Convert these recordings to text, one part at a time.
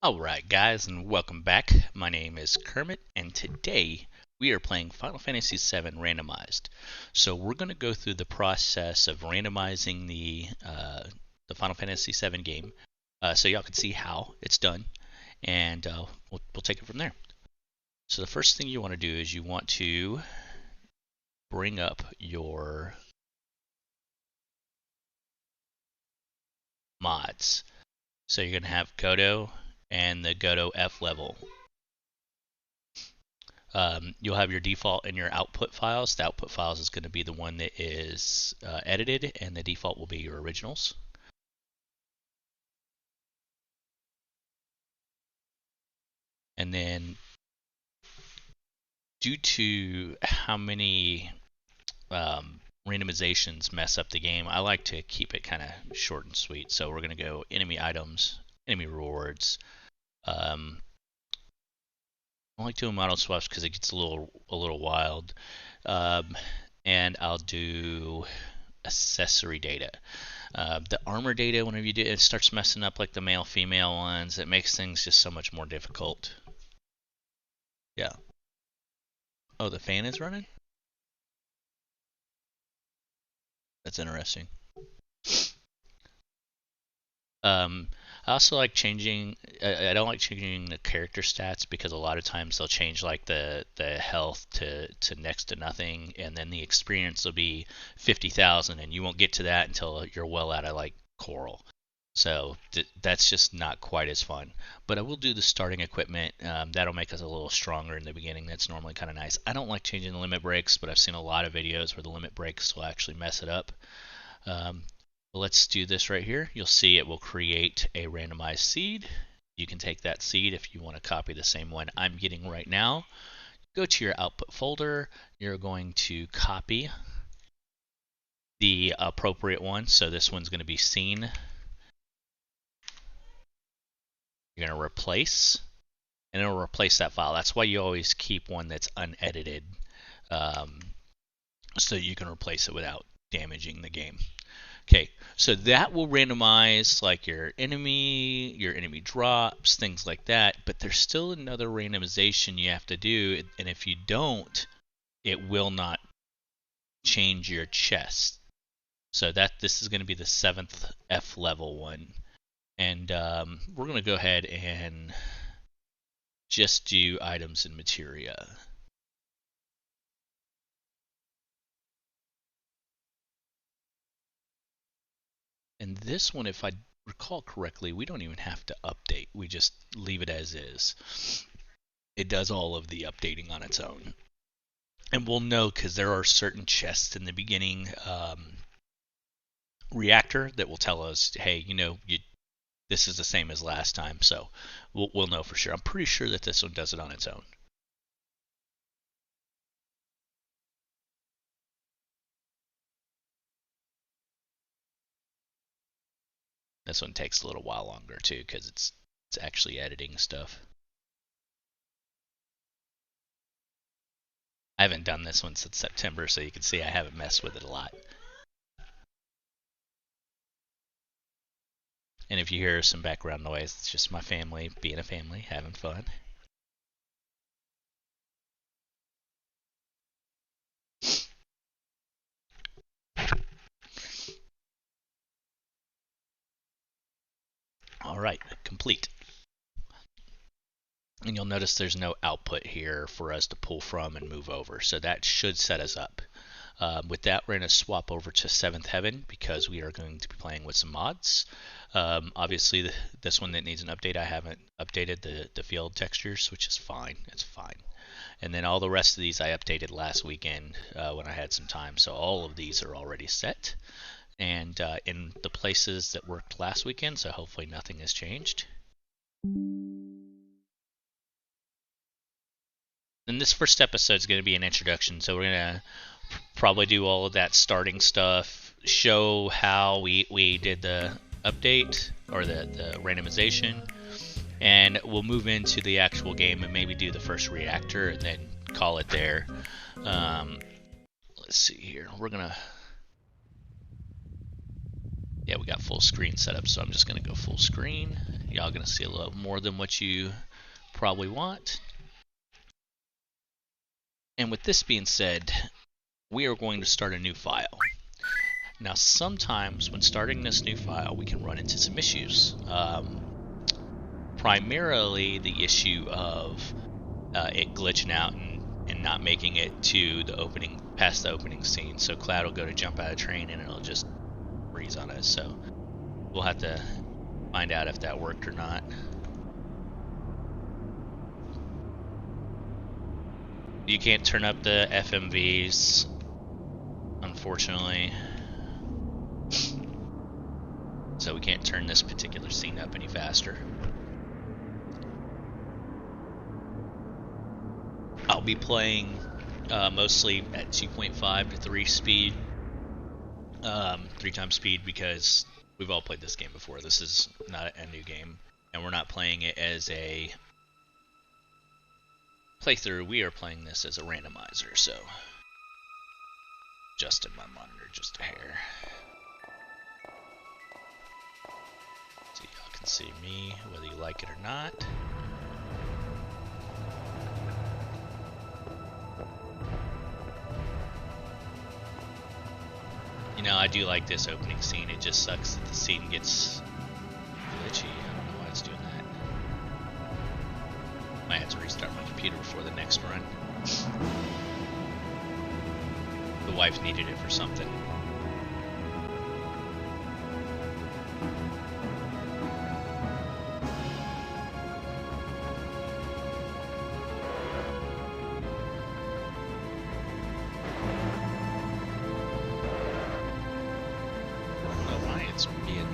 Alright guys, and welcome back. My name is Kermit, and today we are playing Final Fantasy VII Randomized. So we're going to go through the process of randomizing the Final Fantasy VII game, so y'all can see how it's done, and we'll take it from there. So the first thing you want to do is you want to bring up your mods. So you're going to have Godo and the Godo F level. You'll have your default and your output files. The output files is going to be the one that is edited, and the default will be your originals. And then, due to how many randomizations mess up the game, I like to keep it kind of short and sweet. So we're going to go enemy items, enemy rewards. I like doing model swaps because it gets a little wild. And I'll do accessory data. The armor data, whenever you do it, starts messing up like the male female ones. It makes things just so much more difficult. Yeah. Oh, the fan is running? That's interesting. I also like changing. I don't like changing the character stats because a lot of times they'll change like the health to next to nothing, and then the experience will be 50,000, and you won't get to that until you're well out of like Coral. So that's just not quite as fun. But I will do the starting equipment. That'll make us a little stronger in the beginning. That's normally kind of nice. I don't like changing the limit breaks, but I've seen a lot of videos where the limit breaks will actually mess it up. Let's do this right here. You'll see it will create a randomized seed. You can take that seed if you want to copy the same one I'm getting right now. Go to your output folder. You're going to copy the appropriate one. So this one's going to be scene. You're going to replace, and it'll replace that file. That's why you always keep one that's unedited, so you can replace it without damaging the game. Okay, so that will randomize like your enemy drops, things like that, but there's still another randomization you have to do, and if you don't, it will not change your chest. So this is going to be the 7th F level one, and we're going to go ahead and just do items and materia. And this one, if I recall correctly, we don't even have to update. We just leave it as is. It does all of the updating on its own. And we'll know because there are certain chests in the beginning reactor that will tell us, hey, this is the same as last time. So we'll know for sure. I'm pretty sure that this one does it on its own. This one takes a little while longer too because it's actually editing stuff. I haven't done this one since September, so you can see I haven't messed with it a lot. And if you hear some background noise, it's just my family being a family, having fun. All right, complete. And you'll notice there's no output here for us to pull from and move over, so that should set us up. With that, we're going to swap over to 7th Heaven because we are going to be playing with some mods. Obviously, this one that needs an update, I haven't updated the field textures, which is fine. It's fine. And then all the rest of these I updated last weekend when I had some time, so all of these are already set. And in the places that worked last weekend, so hopefully nothing has changed. And this first episode is going to be an introduction, so we're going to probably do all of that starting stuff, show how we did the update or the randomization, and we'll move into the actual game and maybe do the first reactor and then call it there. Let's see here. We're going to Yeah, we got full screen set up, so I'm just going to go full screen. Y'all going to see a little more than what you probably want. And with this being said, we are going to start a new file. Now, sometimes when starting this new file, we can run into some issues. Primarily the issue of it glitching out and not making it to the opening, past the opening scene. So Cloud will go to jump out of the train and it'll just freeze on us. So we'll have to find out if that worked or not. You can't turn up the FMVs, unfortunately. So we can't turn this particular scene up any faster. I'll be playing mostly at 2.5 to 3 speed, 3 times speed, because we've all played this game before. This is not a new game, and we're not playing it as a playthrough. We are playing this as a randomizer, so adjusting my monitor just a hair. So y'all can see me, whether you like it or not. You know, I do like this opening scene. It just sucks that the scene gets glitchy. I don't know why it's doing that. Might have to restart my computer before the next run. The wife needed it for something.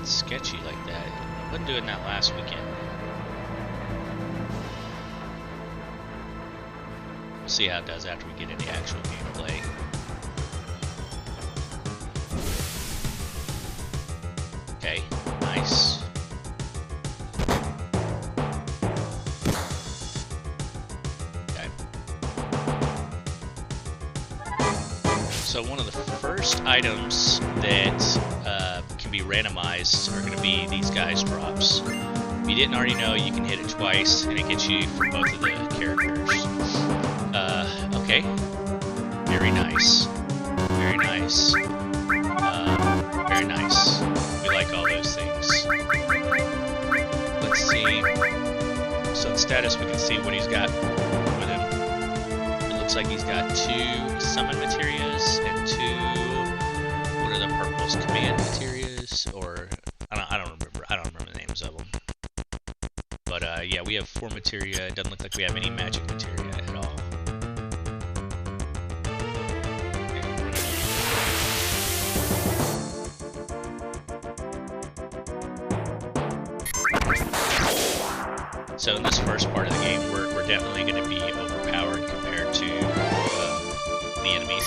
Sketchy like that. I wasn't doing that last weekend. We'll see how it does after we get into actual gameplay. Okay, nice. Okay. So one of the first items that can be randomized are going to be these guys drops. If you didn't already know, you can hit it twice and it gets you for both of the characters. Okay, very nice, very nice, very nice. We like all those things. Let's see. So in status, we can see what he's got with him. It looks like he's got 2 summon materias and 2. What are the purples? Command materias, or I don't remember. I don't remember the names of them. But yeah, we have 4 materia. It doesn't look like we have any magic materia at all. So in this first part of the game, we're definitely going to be overpowered compared to the enemies.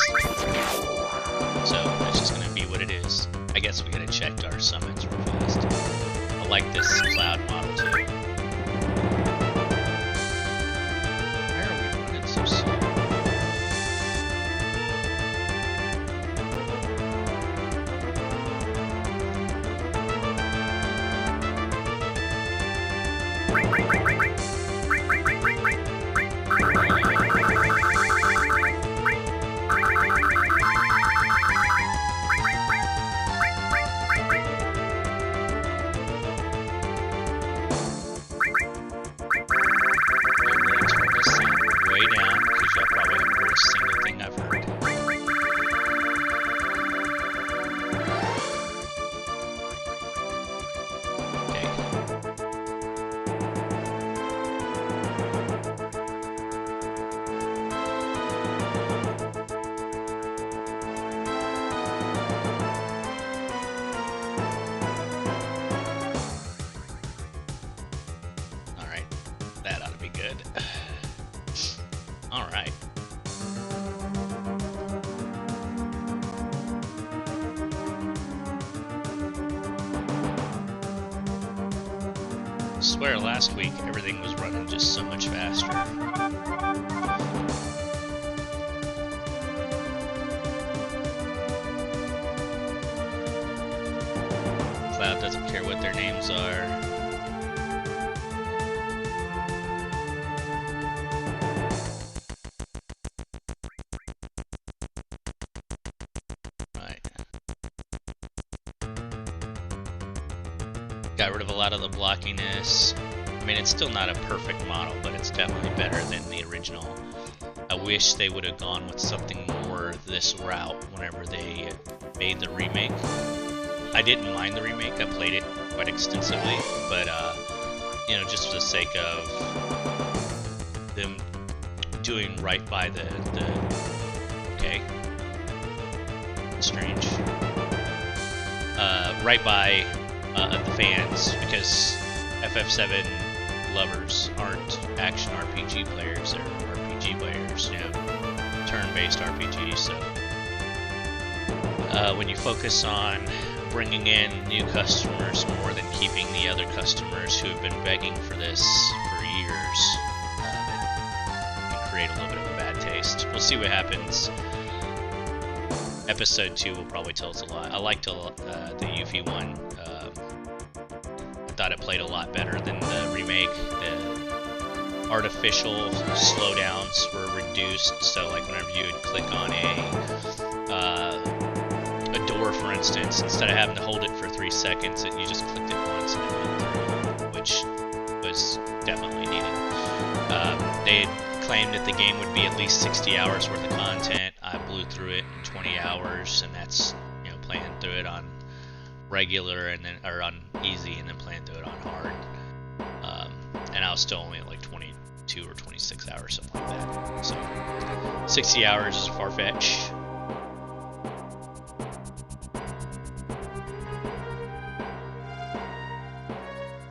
So it's just going to be what it is. I guess we gotta check our summons real fast. I like this Cloud model too. Why are we running so slow? Alright. I swear last week everything was running just so much faster. doesn't care what their names are. Got rid of a lot of the blockiness. I mean, it's still not a perfect model, but it's definitely better than the original. I wish they would have gone with something more this route whenever they made the remake. I didn't mind the remake, I played it quite extensively, but you know, just for the sake of them doing right by the okay, strange, right by the fans, because FF7 lovers aren't action RPG players, they're RPG players, you know, turn-based RPGs, so when you focus on bringing in new customers more than keeping the other customers who have been begging for this for years, it can create a little bit of a bad taste. We'll see what happens. Episode 2 will probably tell us a lot. I liked the Yuffie one. I thought it played a lot better than the remake. The artificial slowdowns were reduced, so like whenever you would click on a door, for instance, instead of having to hold it for 3 seconds, you just clicked it once and it went through, which was definitely needed. They had claimed that the game would be at least 60 hours worth of content. I blew through it in 20 hours, and that's, you know, playing through it on regular and then, or on easy, and then playing through it on hard. And I was still only at like 22 or 26 hours, something like that. So 60 hours is far-fetched.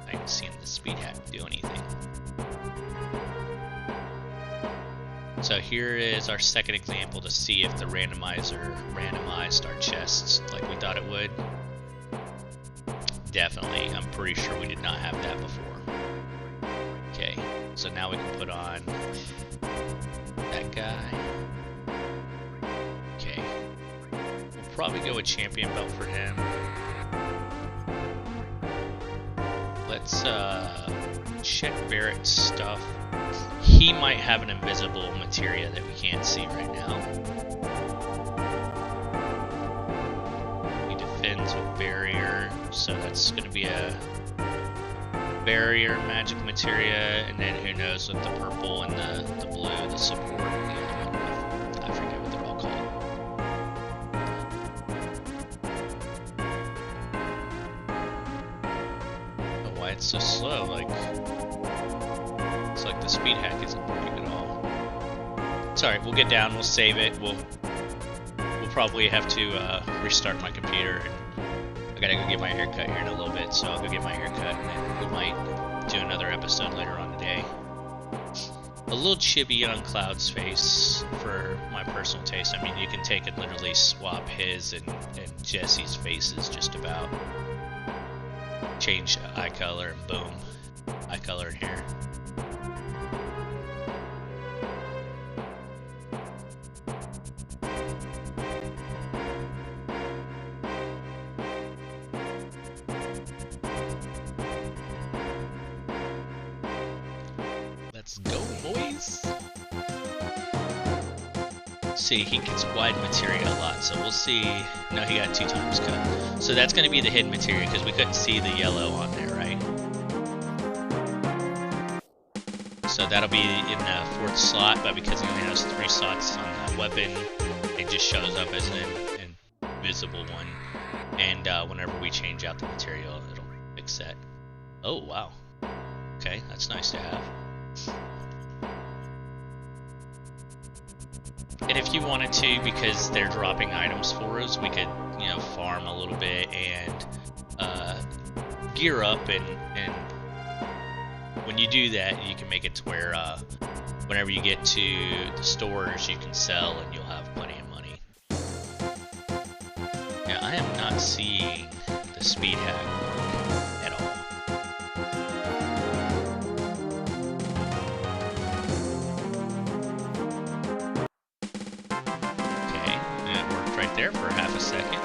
I haven't seen the speed hack do anything. So here is our second example to see if the randomizer randomized our chests like we thought it would. Definitely, I'm pretty sure we did not have that before. Okay, so now we can put on that guy. Okay, we'll probably go with champion belt for him. Let's check Barrett's stuff. He might have an invisible materia that we can't see right now. He defends with barrier, so that's going to be a barrier magic materia, and then who knows with the purple and the blue, the support, and the other one, I forget what they're all called. Oh, why it's so slow, like... like the speed hack isn't working at all. It's alright, we'll get down, we'll save it, we'll probably have to restart my computer, and I gotta go get my hair cut here in a little bit, so I'll go get my hair cut, and then we might do another episode later on today. A little chibi on Cloud's face for my personal taste. I mean, you can take and literally swap his and Jesse's faces just about. Change eye color, and boom, eye color and hair. Let's go, boys! See, he gets wide materia a lot, so we'll see. No, he got 2 times cut. So that's going to be the hidden materia, because we couldn't see the yellow on there, right? So that'll be in the 4th slot, but because he only has 3 slots on that weapon, it just shows up as an invisible one. And whenever we change out the material, it'll fix that. Oh, wow. Okay, that's nice to have. And if you wanted to, because they're dropping items for us, we could, you know, farm a little bit and gear up, and when you do that, you can make it to where whenever you get to the stores, you can sell and you'll have plenty of money. Now, I am not seeing the speed hack work at all. There for half a second.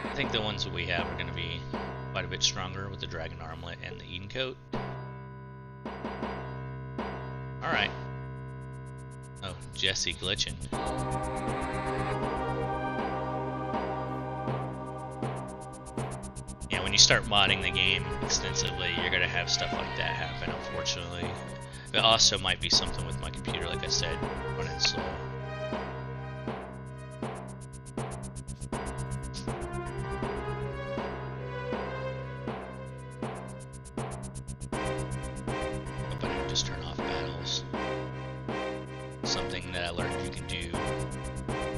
I think the ones that we have are going to be quite a bit stronger with the Dragon Armlet and the Eden Coat. Alright. Oh, Jesse glitching. Yeah, when you start modding the game extensively, you're going to have stuff like that happen, unfortunately. It also might be something with my computer, like I said, running slow. Hope I didn't just turn off battles. Something that I learned you can do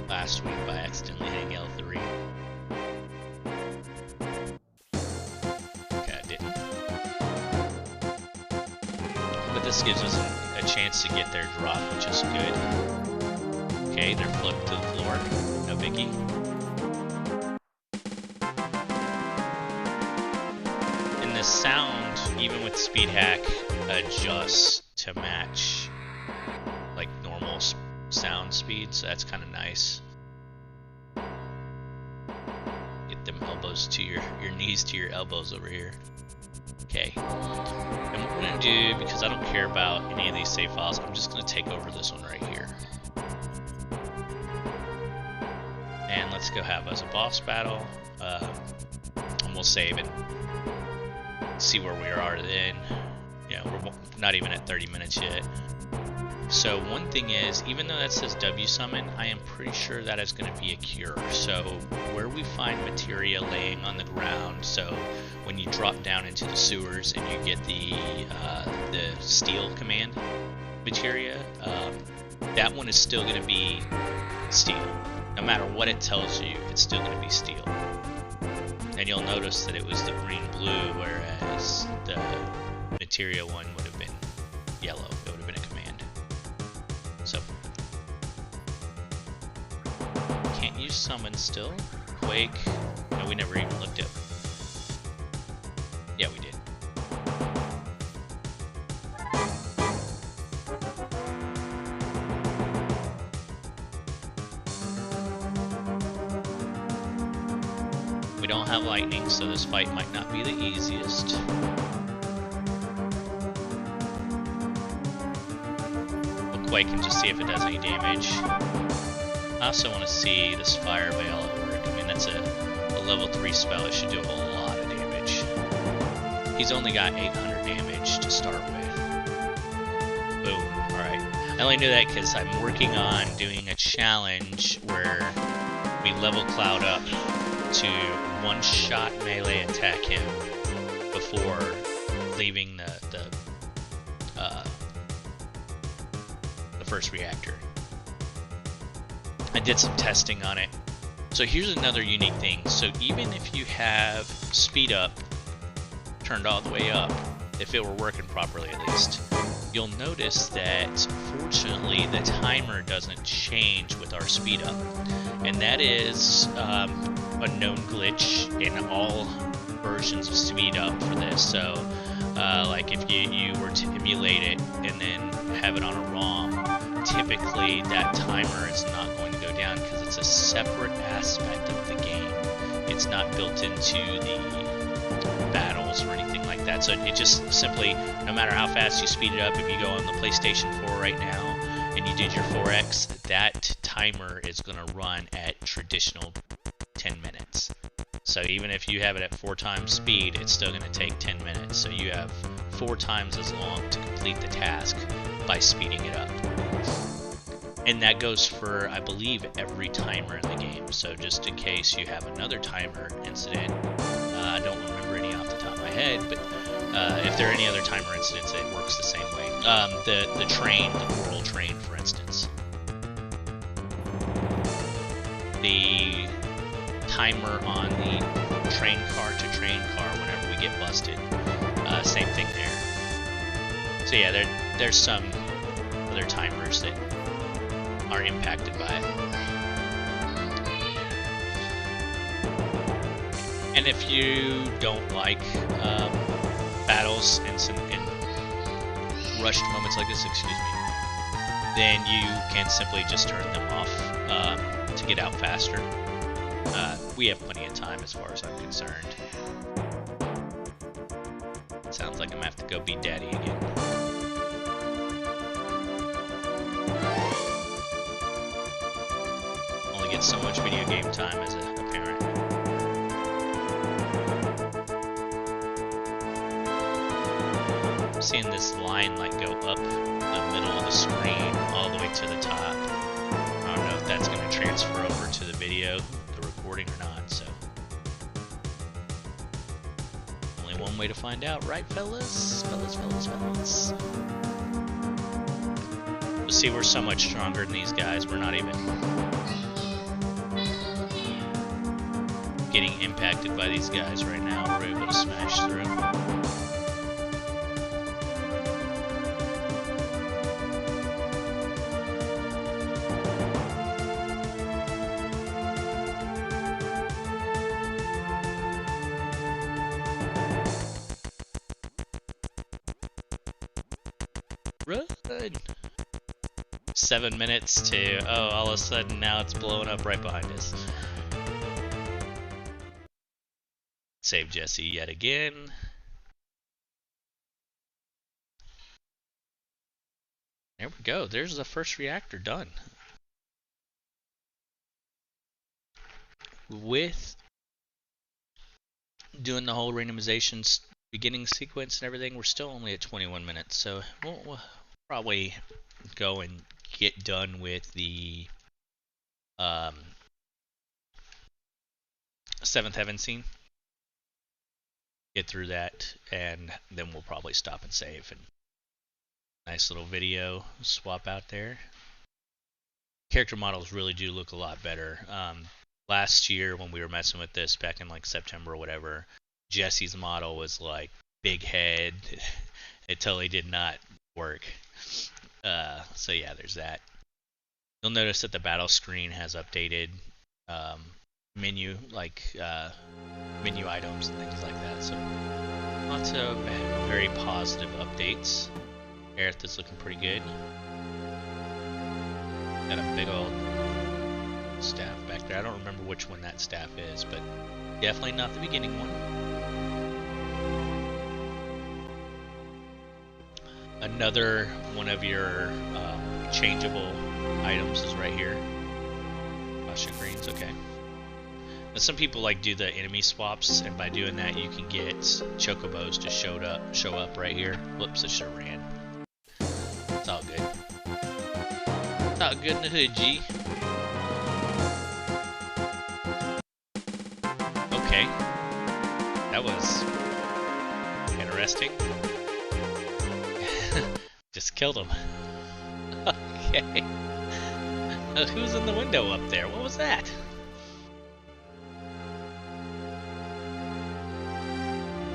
last week by accidentally hitting L3. Okay, I didn't. But this gives us a chance to get their drop, which is good. Okay, they're flipped to the floor. No biggie. And the sound, even with speed hack, adjusts to match like normal sound speed, so that's kind of nice. Get them elbows to your knees to your elbows over here. Okay. And what we're gonna do, because I don't care about any of these save files, I'm just gonna take over this one right here. And let's go have us a boss battle. And we'll save and see where we are then. Yeah, we're not even at 30 minutes yet. So one thing is, even though that says W summon, I am pretty sure that is going to be a cure. So where we find materia laying on the ground, so when you drop down into the sewers and you get the steel command materia, that one is still going to be steel. No matter what it tells you, it's still going to be steel. And you'll notice that it was the green-blue, whereas the materia one would have been yellow. It would have been a command. So, can't use summon still. Quake. No, we never even looked at. Yeah, we did. We don't have lightning, so this fight might not be the easiest. We'll Quake and just see if it does any damage. I also want to see this Fire Veil at work. I mean, that's a level 3 spell. It should do a lot of damage. He's only got 800 damage to start with. Boom. Alright. I only knew that because I'm working on doing a challenge where we level Cloud up to one-shot melee attack him before leaving the first reactor. I did some testing on it. So here's another unique thing. So even if you have speed up turned all the way up, if it were working properly at least, you'll notice that fortunately the timer doesn't change with our speed up. And that is a known glitch in all versions of speed up for this. So like if you were to emulate it and then have it on a ROM, typically that timer is not going to go down because it's a separate aspect of the game. It's not built into the battles or anything like that. So it just simply, no matter how fast you speed it up, if you go on the PlayStation 4 right now and you did your 4X, that timer is going to run at traditional 10 minutes. So even if you have it at 4 times speed, it's still going to take 10 minutes. So you have 4 times as long to complete the task by speeding it up. And that goes for, I believe, every timer in the game. So just in case you have another timer incident, I don't remember any off the top of my head, but if there are any other timer incidents, it works the same way. The train, the portal train, for instance. The timer on the train car to train car whenever we get busted. Same thing there. So yeah, there's some other timers that are impacted by it. And if you don't like battles and rushed moments like this, excuse me, then you can simply just turn them off to get out faster. we have plenty of time as far as I'm concerned. Sounds like I'm gonna have to go be daddy again. Only get so much video game time as a parent. I'm seeing this line like go up the middle of the screen all the way to the top. I don't know if that's going to transfer over to the video, the recording or not, so. Only one way to find out, right fellas? Fellas. You'll see we're so much stronger than these guys, we're not even getting impacted by these guys right now. We're able to smash through. Run! 7 minutes to, oh, all of a sudden now it's blowing up right behind us. Save Jesse yet again. There we go. There's the first reactor done. With doing the whole randomization beginning sequence and everything, we're still only at 21 minutes. So we'll probably go and get done with the 7th Heaven scene. Get through that, and then we'll probably stop and save. And nice little video swap out there. Character models really do look a lot better. Last year when we were messing with this back in like September or whatever, Jesse's model was like big head. It totally did not work. So yeah, there's that. You'll notice that the battle screen has updated menu, like menu items and things like that. So lots of very positive updates. Aerith is looking pretty good. Got a big old staff back there. I don't remember which one that staff is, but definitely not the beginning one. Another one of your changeable items is right here. Asha greens, okay. Now some people like do the enemy swaps, and by doing that you can get chocobos to show up right here. Whoops, I should have ran. It's all good. It's all good in the hood, G. Okay. That was interesting. Just killed him. Okay. Who's in the window up there? What was that?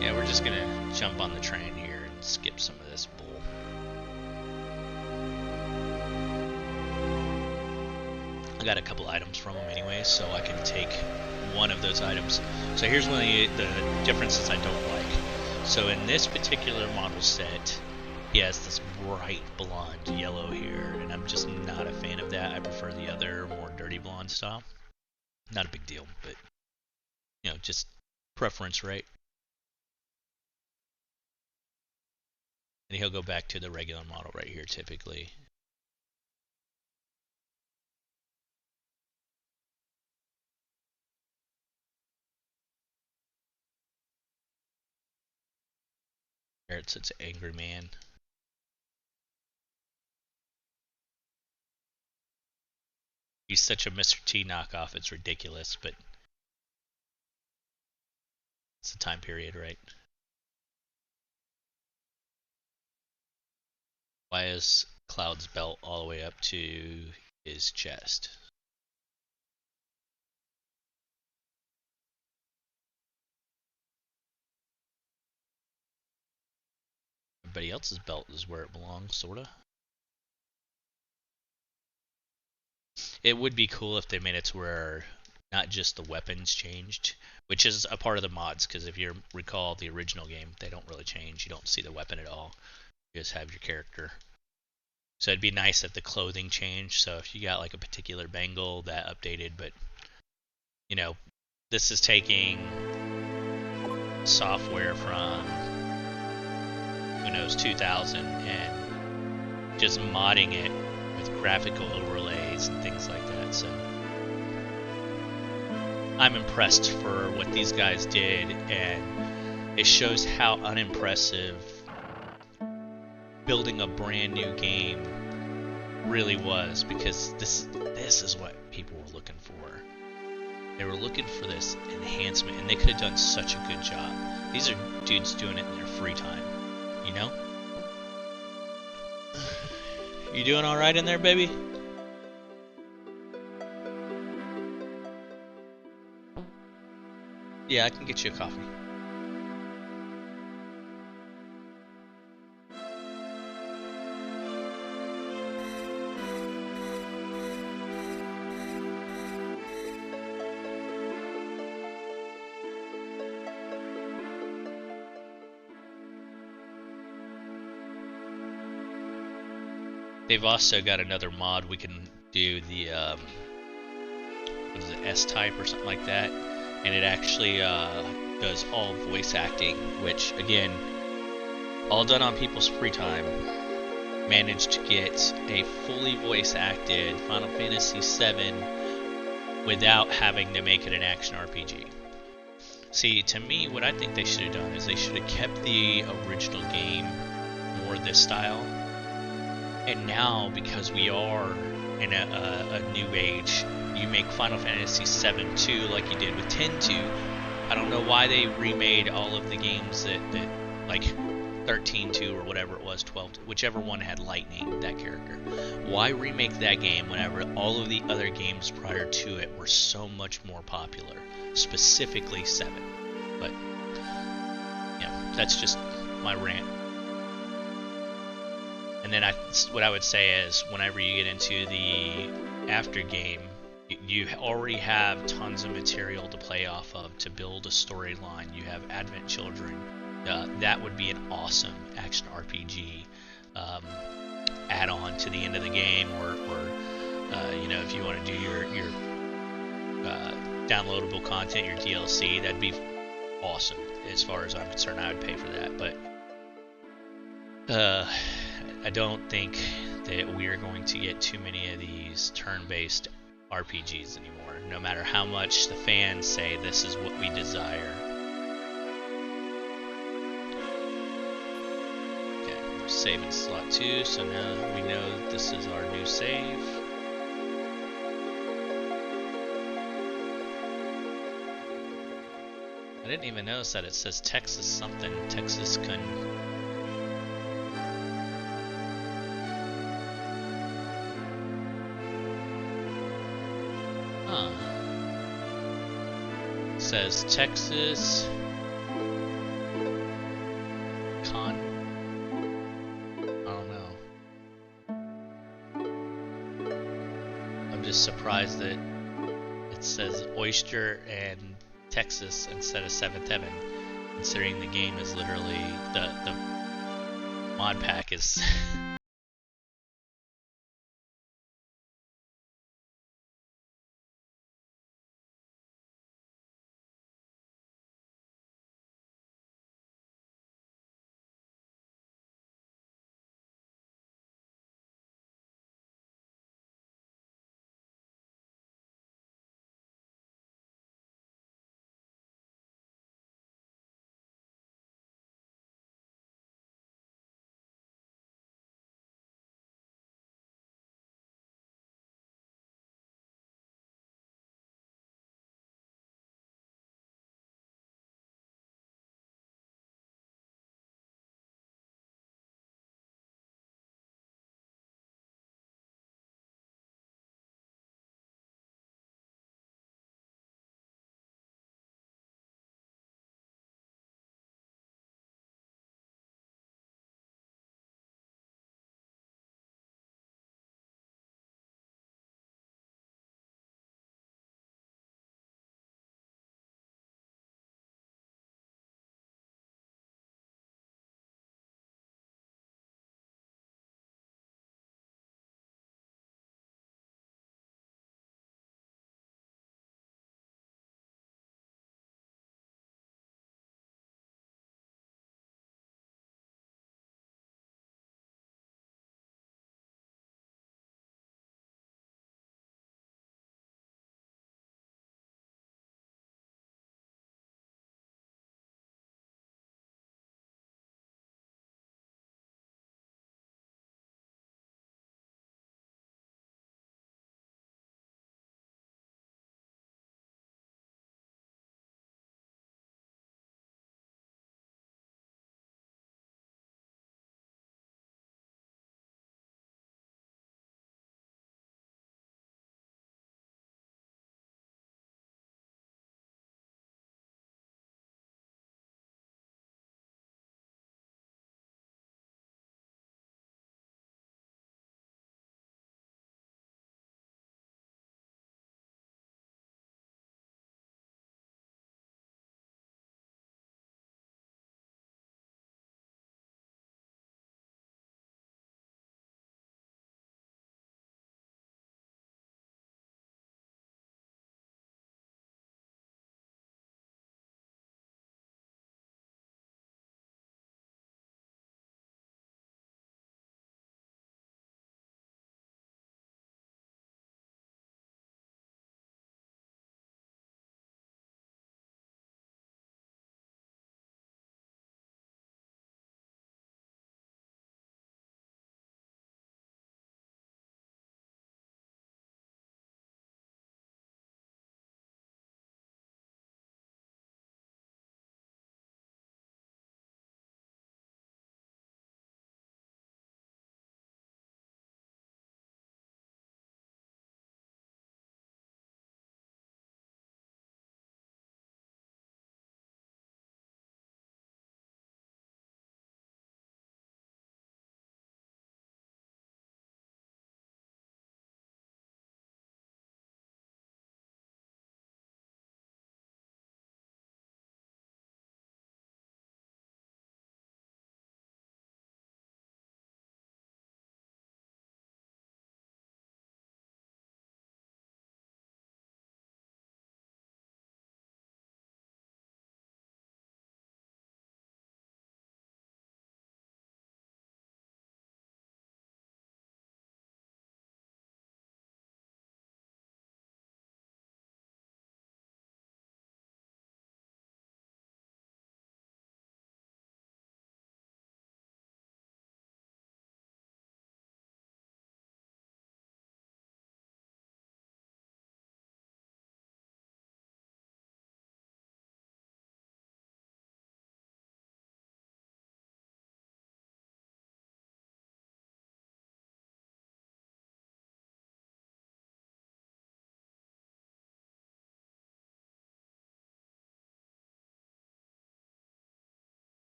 Yeah, we're just gonna jump on the train here and skip some of this bull. I got a couple items from him anyway, so I can take one of those items. So here's one of the differences I don't like. So in this particular model set, he has this bright blonde yellow here, and I'm just not a fan of that. I prefer the other, more dirty blonde style. Not a big deal, but, you know, just preference, right? And he'll go back to the regular model right here, typically. There it's an angry man. He's such a Mr. T knockoff, it's ridiculous, but it's the time period, right? Why is Cloud's belt all the way up to his chest? Everybody else's belt is where it belongs, sorta. It would be cool if they made it to where not just the weapons changed, which is a part of the mods, because if you recall the original game, they don't really change. You don't see the weapon at all. You just have your character. So it'd be nice that the clothing changed. So if you got like a particular bangle, that updated, but you know, this is taking software from who knows 2000 and just modding it with graphical overlays and things like that. So I'm impressed for what these guys did, and it shows how unimpressive building a brand new game really was, because this is what people were looking for. They were looking for this enhancement, and they could have done such a good job. These are dudes doing it in their free time, you know? You doing all right in there, baby? Yeah, I can get you a coffee. They've also got another mod we can do, the what is it, S-Type or something like that, and it actually does all voice acting, which again, all done on people's free time. Managed to get a fully voice acted Final Fantasy VII without having to make it an action RPG. See, to me, what I think they should have done is they should have kept the original game more this style. And now, because we are in a new age, you make Final Fantasy VII 2 like you did with 10-2. I don't know why they remade all of the games that like 13-2 or whatever it was, 12, whichever one had Lightning, that character. Why remake that game whenever all of the other games prior to it were so much more popular, specifically 7? But yeah, that's just my rant. And then what I would say is, whenever you get into the after game, you already have tons of material to play off of to build a storyline. You have Advent Children. That would be an awesome action RPG add-on to the end of the game, or you know, if you want to do your downloadable content, your DLC, that'd be awesome. As far as I'm concerned, I would pay for that. But I don't think that we're going to get too many of these turn-based RPGs anymore, no matter how much the fans say this is what we desire. Okay, we're saving slot 2, so now we know this is our new save. I didn't even notice that it says Texas something. Texas can... Huh. It says Texas Con. I don't know. I'm just surprised that it says Oyster and Texas instead of 7th Heaven, considering the game is literally the mod pack is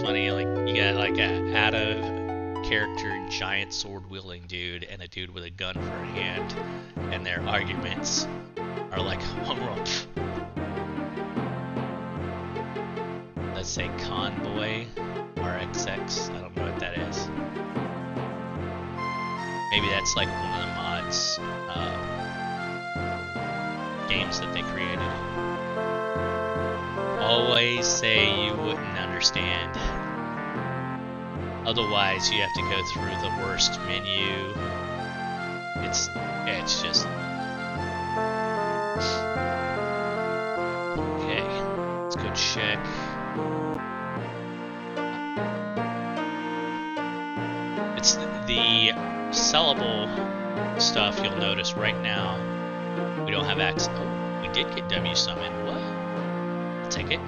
funny. Like you got like a out of character giant sword wielding dude and a dude with a gun for a hand, and their arguments are like pff. Let's say Convoy RXX. I don't know what that is. Maybe that's like one of the mods games that they created. Always say you wouldn't understand. Otherwise, you have to go through the worst menu. It's just okay. Let's go check. It's the sellable stuff. You'll notice right now we don't have access. Oh, we did get W summon. What? I'll take it.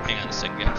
Hang on a second, guys.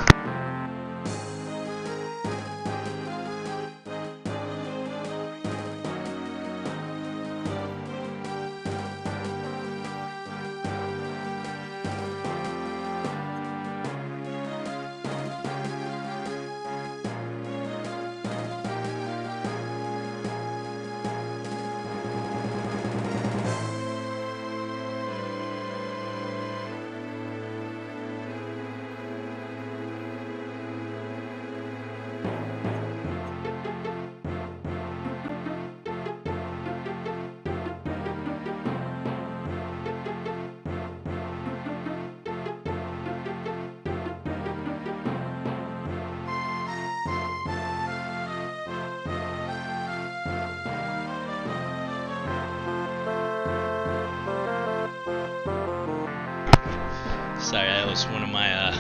Sorry, that was one of my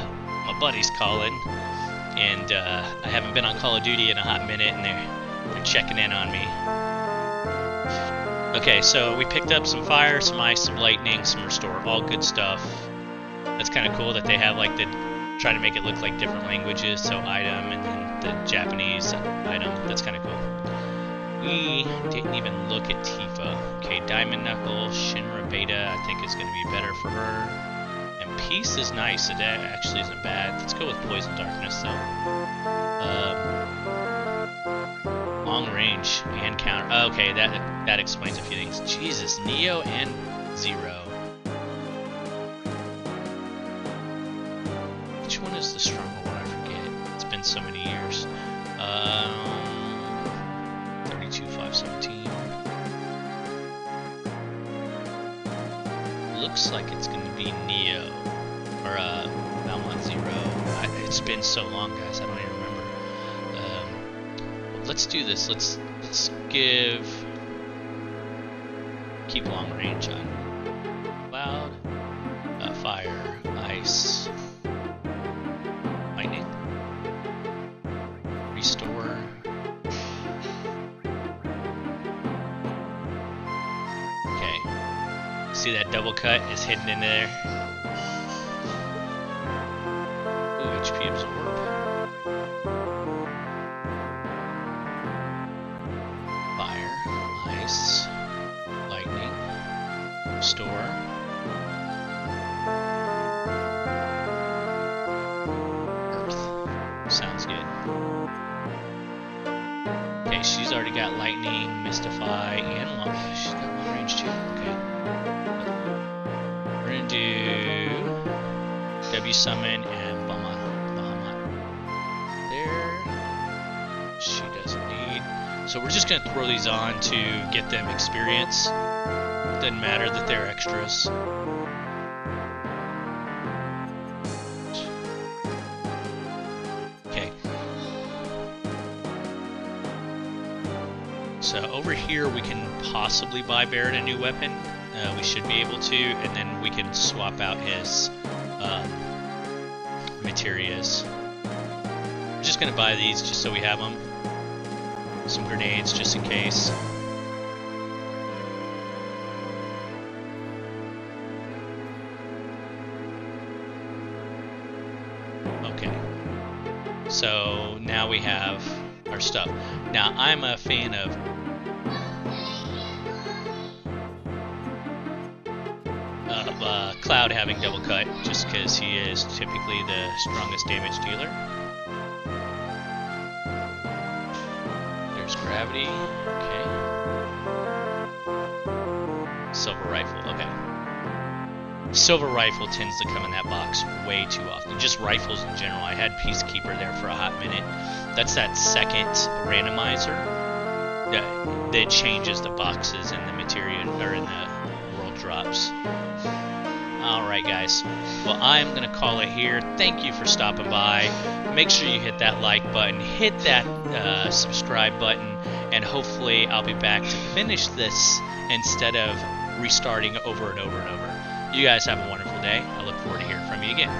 buddies calling, and I haven't been on Call of Duty in a hot minute, and they're checking in on me. Okay, so we picked up some fire, some ice, some lightning, some restore, all good stuff. That's kind of cool that they have like try to make it look like different languages. So item and then the Japanese item. That's kind of cool. We didn't even look at Tifa. Okay, Diamond Knuckle, Shinra Beta. I think is going to be better for her. Peace is nice, it actually isn't bad. Let's go with Poison Darkness though. Long range and counter. Oh, okay, that explains a few things. Jesus, Neo and Zero. Which one is the stronger one? I forget. It's been so many years. 32,517. Looks like it's going to be Neo. Or Valmont Zero. It's been so long, guys. I don't even remember. Let's do this. Let's keep long range on Cloud, Fire, Ice, Lightning, Restore. Okay. See that double cut is hidden in there. HP absorb. Fire, ice, lightning, restore. Earth. Sounds good. Okay, she's already got lightning, mystify, and long. She's got long range too. Okay. We're gonna do W summon and so we're just going to throw these on to get them experience. Doesn't matter that they're extras. Okay. So over here we can possibly buy Barrett a new weapon. We should be able to, and then we can swap out his materials. I'm just going to buy these just so we have them. Some grenades just in case. Okay. So now we have our stuff. Now I'm a fan of Cloud having double cut, just because he is typically the strongest damage dealer. There's Gravity. Okay. Silver Rifle. Okay. Silver Rifle tends to come in that box way too often. Just rifles in general. I had Peacekeeper there for a hot minute. That's that second randomizer that changes the boxes in the material or in the world drops. Alright guys, well I'm going to call it here. Thank you for stopping by. Make sure you hit that like button, hit that subscribe button, and hopefully I'll be back to finish this instead of restarting over and over and over. You guys have a wonderful day. I look forward to hearing from you again.